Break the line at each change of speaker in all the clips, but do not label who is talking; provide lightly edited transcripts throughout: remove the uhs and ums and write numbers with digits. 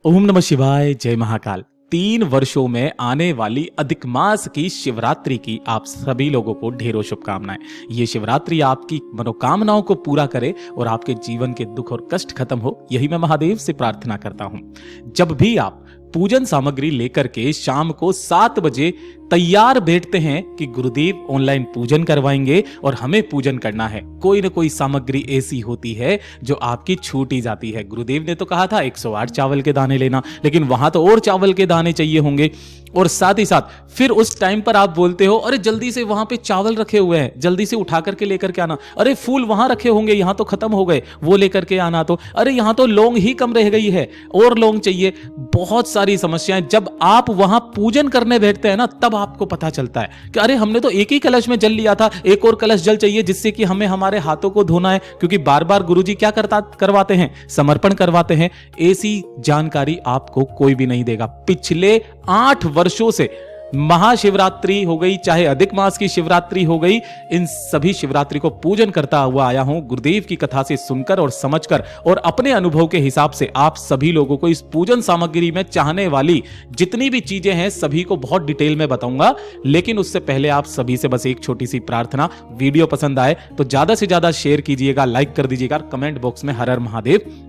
ओम नमः शिवाय, जय महाकाल। 3 वर्षों में आने वाली अधिक मास की शिवरात्रि की आप सभी लोगों को ढेरों शुभकामनाएं। ये शिवरात्रि आपकी मनोकामनाओं को पूरा करे और आपके जीवन के दुख और कष्ट खत्म हो, यही मैं महादेव से प्रार्थना करता हूं। जब भी आप पूजन सामग्री लेकर के शाम को 7 बजे तैयार बैठते हैं कि गुरुदेव ऑनलाइन पूजन करवाएंगे और हमें पूजन करना है, कोई ना कोई सामग्री ऐसी होती है जो आपकी छूट ही जाती है। गुरुदेव ने तो कहा था 108 चावल के दाने लेना, लेकिन वहां तो और चावल के दाने चाहिए होंगे। और साथ ही साथ फिर उस टाइम पर आप बोलते हो अरे जल्दी से वहां पे चावल रखे हुए हैं, जल्दी से उठा करके लेकर के आना। अरे फूल वहां रखे होंगे, यहां तो खत्म हो गए, वो लेकर के आना। तो अरे यहां तो लौंग ही कम रह गई है और लौंग चाहिए। बहुत सारी समस्याएं। जब आप वहां पूजन करने बैठते हैं ना, तब आपको पता चलता है कि अरे हमने तो एक ही कलश में जल लिया था, एक और कलश जल चाहिए जिससे कि हमें हमारे हाथों को धोना है, क्योंकि बार बार गुरुजी क्या करवाते हैं, समर्पण करवाते हैं। ऐसी जानकारी आपको कोई भी नहीं देगा। पिछले 8 वर्षों से महाशिवरात्रि हो गई, चाहे अधिक मास की शिवरात्रि हो गई, इन सभी शिवरात्रि को पूजन करता हुआ आया हूं, गुरुदेव की कथा से सुनकर और समझकर और अपने अनुभव के हिसाब से आप सभी लोगों को इस पूजन सामग्री में चाहने वाली जितनी भी चीजें हैं सभी को बहुत डिटेल में बताऊंगा। लेकिन उससे पहले आप सभी से बस एक छोटी सी प्रार्थना, वीडियो पसंद आए तो ज्यादा से ज्यादा शेयर कीजिएगा, लाइक कर दीजिएगा, कमेंट बॉक्स में हर हर महादेव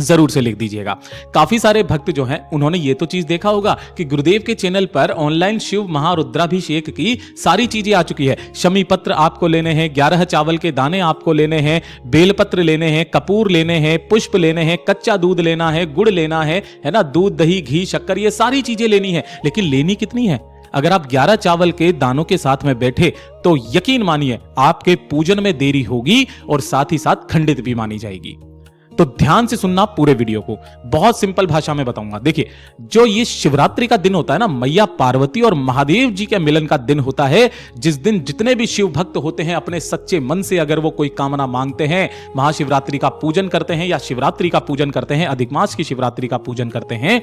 जरूर से लिख दीजिएगा। काफी सारे भक्त जो हैं उन्होंने ये तो चीज देखा होगा कि गुरुदेव के चैनल पर ऑनलाइन शिव महारुद्राभिषेक की सारी चीजें आ चुकी है। शमी पत्र आपको लेने हैं, 11 चावल के दाने आपको लेने हैं, बेलपत्र लेने हैं, कपूर लेने हैं, पुष्प लेने हैं, कच्चा दूध लेना है, गुड़ लेना है ना, दूध, दही, घी, शक्कर, ये सारी चीजें लेनी है। लेकिन लेनी कितनी है? अगर आप 11 चावल के दानों के साथ में बैठे तो यकीन मानिए आपके पूजन में देरी होगी और साथ ही साथ खंडित भी मानी जाएगी। तो ध्यान से सुनना पूरे वीडियो को, बहुत सिंपल भाषा में बताऊंगा। देखिए, जो ये शिवरात्रि का दिन होता है ना, मैया पार्वती और महादेव जी के मिलन का दिन होता है, जिस दिन जितने भी शिव भक्त होते हैं अपने सच्चे मन से अगर वो कोई कामना मांगते हैं, महाशिवरात्रि का पूजन करते हैं या शिवरात्रि का पूजन करते हैं, अधिक मास की शिवरात्रि का पूजन करते हैं,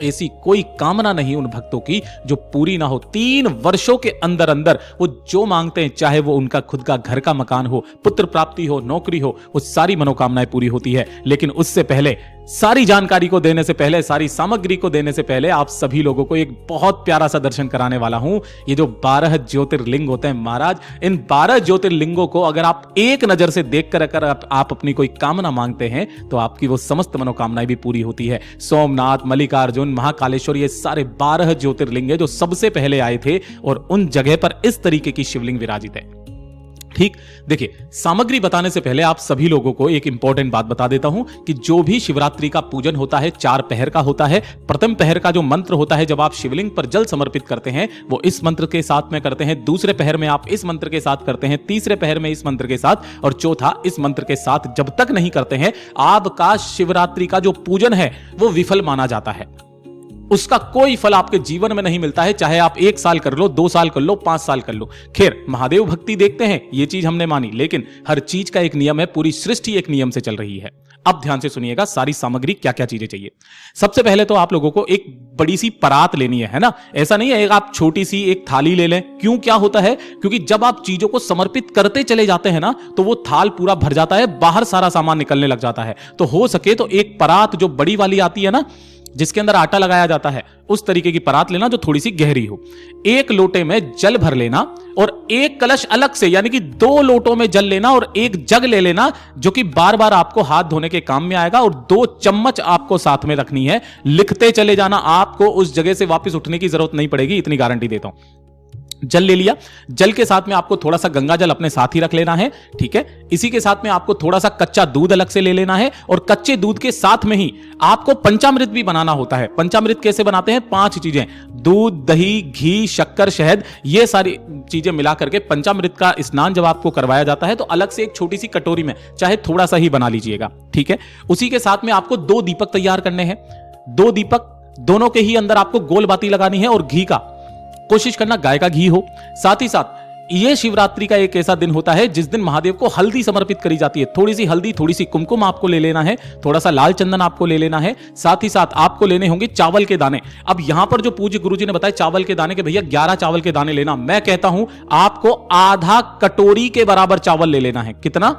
ऐसी कोई कामना नहीं उन भक्तों की जो पूरी ना हो। 3 वर्षों के अंदर अंदर वो जो मांगते हैं, चाहे वो उनका खुद का घर का मकान हो, पुत्र प्राप्ति हो, नौकरी हो, वो सारी मनोकामनाएं पूरी होती है। लेकिन उससे पहले, सारी जानकारी को देने से पहले, सारी सामग्री को देने से पहले आप सभी लोगों को एक बहुत प्यारा सा दर्शन कराने वाला हूं। ये जो 12 ज्योतिर्लिंग होते हैं महाराज, इन 12 ज्योतिर्लिंगों को अगर आप एक नजर से देखकर अगर आप अपनी कोई कामना मांगते हैं तो आपकी वो समस्त मनोकामनाएं भी पूरी होती है। सोमनाथ, मल्लिकार्जुन, महाकालेश्वर, ये सारे 12 ज्योतिर्लिंग है जो सबसे पहले आए थे और उन जगह पर इस तरीके की शिवलिंग विराजित है। ठीक, देखिए, सामग्री बताने से पहले आप सभी लोगों को एक इंपॉर्टेंट बात बता देता हूं कि जो भी शिवरात्रि का पूजन होता है 4 पहर का होता है। प्रथम पहर का जो मंत्र होता है, जब आप शिवलिंग पर जल समर्पित करते हैं, वो इस मंत्र के साथ में करते हैं। दूसरे पहर में आप इस मंत्र के साथ करते हैं, तीसरे पहर में इस मंत्र के साथ, और चौथा इस मंत्र के साथ जब तक नहीं करते हैं, आपका शिवरात्रि का जो पूजन है वो विफल माना जाता है। उसका कोई फल आपके जीवन में नहीं मिलता है, चाहे आप 1 साल कर लो, 2 साल कर लो, 5 साल कर लो। खैर, महादेव भक्ति देखते हैं, ये चीज हमने मानी, लेकिन हर चीज का एक नियम है, पूरी सृष्टि एक नियम से चल रही है। अब ध्यान से सुनिएगा सारी सामग्री क्या क्या चीजें चाहिए। सबसे पहले तो आप लोगों को एक बड़ी सी परात लेनी है ना। ऐसा नहीं है एक आप छोटी सी एक थाली ले लें। क्यों, क्या होता है, क्योंकि जब आप चीजों को समर्पित करते चले जाते हैं ना, तो वो थाल पूरा भर जाता है, बाहर सारा सामान निकलने लग जाता है। तो हो सके तो एक परात जो बड़ी वाली आती है ना, जिसके अंदर आटा लगाया जाता है, उस तरीके की परात लेना जो थोड़ी सी गहरी हो। 1 लोटे में जल भर लेना और 1 कलश अलग से, यानी कि 2 लोटों में जल लेना और 1 जग ले लेना, जो कि बार बार आपको हाथ धोने के काम में आएगा, और 2 चम्मच आपको साथ में रखनी है। लिखते चले जाना, आपको उस जगह से वापस उठने की जरूरत नहीं पड़ेगी, इतनी गारंटी देता हूं। जल ले लिया, जल के साथ में आपको थोड़ा सा गंगा जल अपने साथ ही रख लेना है। ठीक है, इसी के साथ में आपको थोड़ा सा कच्चा दूध अलग से ले लेना है, और कच्चे दूध के साथ में ही आपको पंचामृत भी बनाना होता है। पंचामृत कैसे बनाते हैं? 5 चीजें, दूध, दही, घी, शक्कर, शहद, ये सारी चीजें मिला करके पंचामृत का स्नान जब आपको करवाया जाता है तो अलग से एक छोटी सी कटोरी में, चाहे थोड़ा सा ही बना लीजिएगा। ठीक है, उसी के साथ में आपको 2 दीपक तैयार करने हैं। 2 दीपक, दोनों के ही अंदर आपको गोल बाती लगानी है, और घी का कोशिश करना गाय का घी हो। साथ ही साथ यह शिवरात्रि का एक ऐसा दिन होता है जिस दिन महादेव को हल्दी समर्पित करी जाती है। थोड़ी सी हल्दी, थोड़ी सी कुमकुम आपको ले लेना है, थोड़ा सा लाल चंदन आपको ले लेना है। साथ ही साथ आपको लेने होंगे चावल के दाने। अब यहां पर जो पूज्य गुरुजी ने बताया चावल के दाने के, भैया 11 चावल के दाने लेना। मैं कहता हूं आपको आधा कटोरी के बराबर चावल ले लेना है। कितना?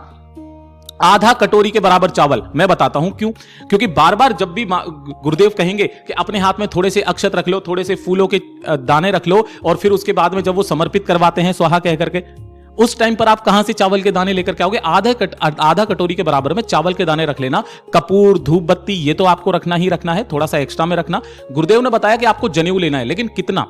आधा कटोरी के बराबर चावल। मैं बताता हूं क्यों, क्योंकि बार बार जब भी गुरुदेव कहेंगे कि अपने हाथ में थोड़े से अक्षत रख लो, थोड़े से फूलों के दाने रख लो, और फिर उसके बाद में जब वो समर्पित करवाते हैं स्वाहा कह करके, उस टाइम पर आप कहां से चावल के दाने लेकर के आओगे? आधा कटोरी के बराबर में चावल के दाने रख लेना। कपूर, धूप बत्ती, ये तो आपको रखना ही रखना है, थोड़ा सा एक्स्ट्रा में रखना। गुरुदेव ने बताया कि आपको जनेऊ लेना है, लेकिन कितना?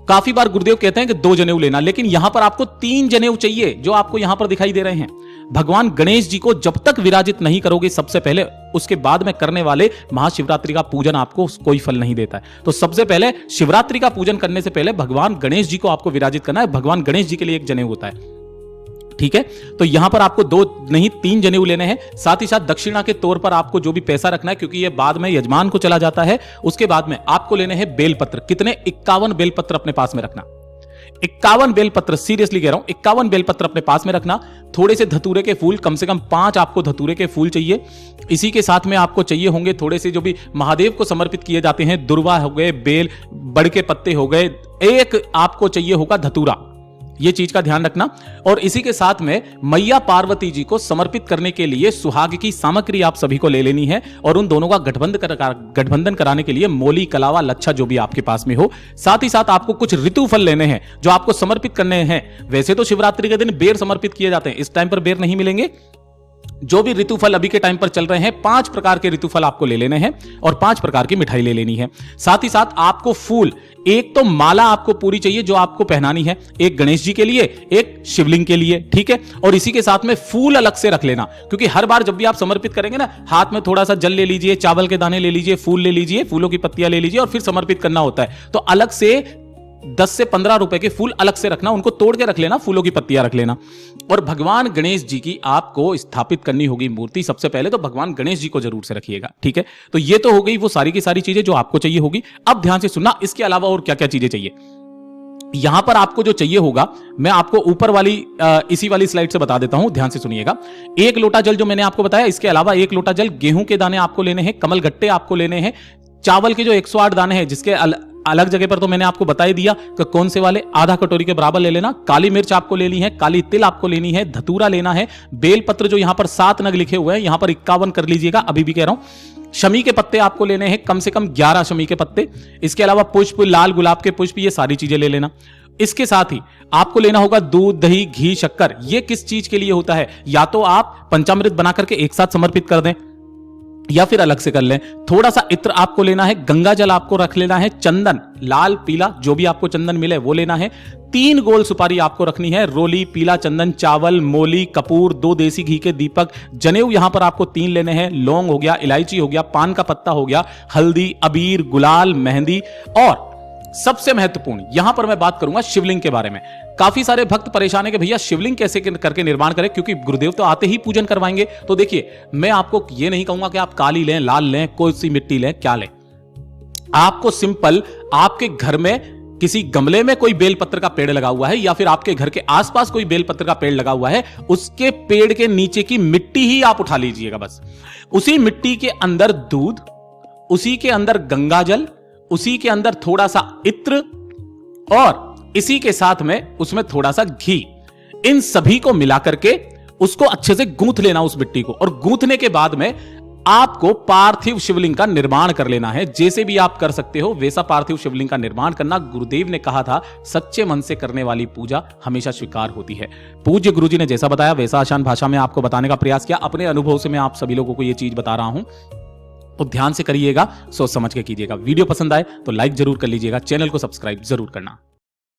काफी बार गुरुदेव कहते हैं कि 2 जनेऊ लेना, लेकिन यहां पर आपको 3 जनेऊ चाहिए, जो आपको यहां पर दिखाई दे रहे हैं। भगवान गणेश जी को जब तक विराजित नहीं करोगे सबसे पहले, उसके बाद में करने वाले महाशिवरात्रि का पूजन आपको कोई फल नहीं देता है। तो सबसे पहले शिवरात्रि का पूजन करने से पहले भगवान गणेश जी को आपको विराजित करना है। भगवान गणेश जी के लिए एक जनेऊ होता है, ठीक है? तो यहां पर आपको 2 नहीं 3 जनेऊ लेने हैं। साथ ही साथ दक्षिणा के तौर पर आपको जो भी पैसा रखना है, क्योंकि यह बाद में यजमान को चला जाता है, उसके बाद में आपको लेने हैं बेलपत्र। कितने? 51 बेलपत्र अपने पास में रखना। 51 बेलपत्र, सीरियसली कह रहा हूं, 51 बेलपत्र अपने पास में रखना। थोड़े से धतूरे के फूल, कम से कम 5 आपको धतूरे के फूल चाहिए। इसी के साथ में आपको चाहिए होंगे थोड़े से जो भी महादेव को समर्पित किए जाते हैं, दुर्वा हो गए, बेल, बड़ के पत्ते हो गए, एक आपको चाहिए होगा धतूरा। ये चीज का ध्यान रखना। और इसी के साथ में मैया पार्वती जी को समर्पित करने के लिए सुहाग की सामग्री आप सभी को ले लेनी है, और उन दोनों का गठबंधन कराने के लिए मोली, कलावा, लच्छा जो भी आपके पास में हो। साथ ही साथ आपको कुछ ऋतु फल लेने हैं जो आपको समर्पित करने हैं। वैसे तो शिवरात्रि के दिन बेर समर्पित किए जाते हैं, इस टाइम पर बेर नहीं मिलेंगे। जो भी ऋतुफल अभी के टाइम पर चल रहे हैं, 5 प्रकार के ऋतुफल आपको ले लेने हैं और 5 प्रकार की मिठाई ले लेनी है। साथ ही साथ आपको फूल, एक तो माला आपको पूरी चाहिए जो आपको पहनानी है, एक गणेश जी के लिए, एक शिवलिंग के लिए, ठीक है? और इसी के साथ में फूल अलग से रख लेना, क्योंकि हर बार जब भी आप समर्पित करेंगे ना, हाथ में थोड़ा सा जल ले लीजिए, चावल के दाने ले लीजिए, फूल ले लीजिए, फूलों की पत्तियां ले लीजिए, और फिर समर्पित करना होता है। तो अलग से 10 से 15 रुपए के फूल अलग से रखना, उनको तोड़ के रख लेना, फूलों की पत्तियां रख लेना। और भगवान गणेश जी की आपको स्थापित करनी होगी मूर्ति। सबसे पहले तो भगवान गणेश जी को जरूर से रखिएगा, ठीक है? तो ये तो हो गई वो सारी की सारी चीजें जो आपको चाहिए होगी। अब ध्यान से सुनना, इसके अलावा और क्या क्या चीजें चाहिए। यहां पर आपको जो चाहिए होगा, मैं आपको ऊपर वाली इसी वाली स्लाइड से बता देता हूं, ध्यान से सुनिएगा। 1 लोटा जल जो मैंने आपको बताया, इसके अलावा 1 लोटा जल, गेहूं के दाने आपको लेने हैं, कमल गट्टे आपको लेने हैं, चावल के जो 108 दाने हैं, जिसके अलग जगह पर तो मैंने आपको बता ही दिया कि कौन से वाले, आधा कटोरी के बराबर ले लेना। काली मिर्च आपको लेनी है, काली तिल आपको लेनी है, धतूरा लेना है, बेलपत्र जो यहां पर 7 नग लिखे हुए हैं, यहां पर 51 कर लीजिएगा, अभी भी कह रहा हूं। शमी के पत्ते आपको लेने हैं, कम से कम 11 शमी के पत्ते। इसके अलावा पुष्प, लाल गुलाब के पुष्प, ये सारी चीजें ले लेना। इसके साथ ही आपको लेना होगा दूध, दही, घी, शक्कर। ये किस चीज के लिए होता है? या तो आप पंचामृत बना करके एक साथ समर्पित कर दें, या फिर अलग से कर लें। थोड़ा सा इत्र आपको लेना है, गंगा जल आपको रख लेना है, चंदन, लाल पीला जो भी आपको चंदन मिले वो लेना है, 3 गोल सुपारी आपको रखनी है, रोली, पीला चंदन, चावल, मोली, कपूर, 2 देसी घी के दीपक, जनेऊ यहां पर आपको 3 लेने हैं, लौंग हो गया, इलायची हो गया, पान का पत्ता हो गया, हल्दी, अबीर, गुलाल, मेहंदी। और सबसे महत्वपूर्ण यहां पर मैं बात करूंगा शिवलिंग के बारे में। काफी सारे भक्त परेशान है कि भैया शिवलिंग कैसे करके निर्माण करें, क्योंकि गुरुदेव तो आते ही पूजन करवाएंगे। तो देखिए, मैं आपको ये नहीं कहूंगा कि आप काली लें, लाल लें, कोई सी मिट्टी लें, क्या लें। आपको सिंपल, आपके घर में किसी गमले में कोई बेलपत्र का पेड़ लगा हुआ है, या फिर आपके घर के आसपास कोई बेलपत्र का पेड़ लगा हुआ है, उसके पेड़ के नीचे की मिट्टी ही आप उठा लीजिएगा बस। उसी मिट्टी के अंदर दूध, उसी के अंदर गंगा जल, उसी के अंदर थोड़ा सा इत्र, और इसी के साथ में उसमें थोड़ा सा घी, इन सभी को मिला करके उसको अच्छे से गूंथ लेना उस मिट्टी को। और गूंथने के बाद में आपको पार्थिव शिवलिंग का निर्माण कर लेना है। जैसे भी आप कर सकते हो वैसा पार्थिव शिवलिंग का निर्माण करना। गुरुदेव ने कहा था, सच्चे मन से करने वाली पूजा हमेशा स्वीकार होती है। पूज्य गुरुजी ने जैसा बताया वैसा आसान भाषा में आपको बताने का प्रयास किया। अपने अनुभव से मैं आप सभी लोगों को यह चीज बता रहा हूं, तो ध्यान से करिएगा, सोच समझ के कीजिएगा। वीडियो पसंद आए तो लाइक जरूर कर लीजिएगा, चैनल को सब्सक्राइब जरूर करना।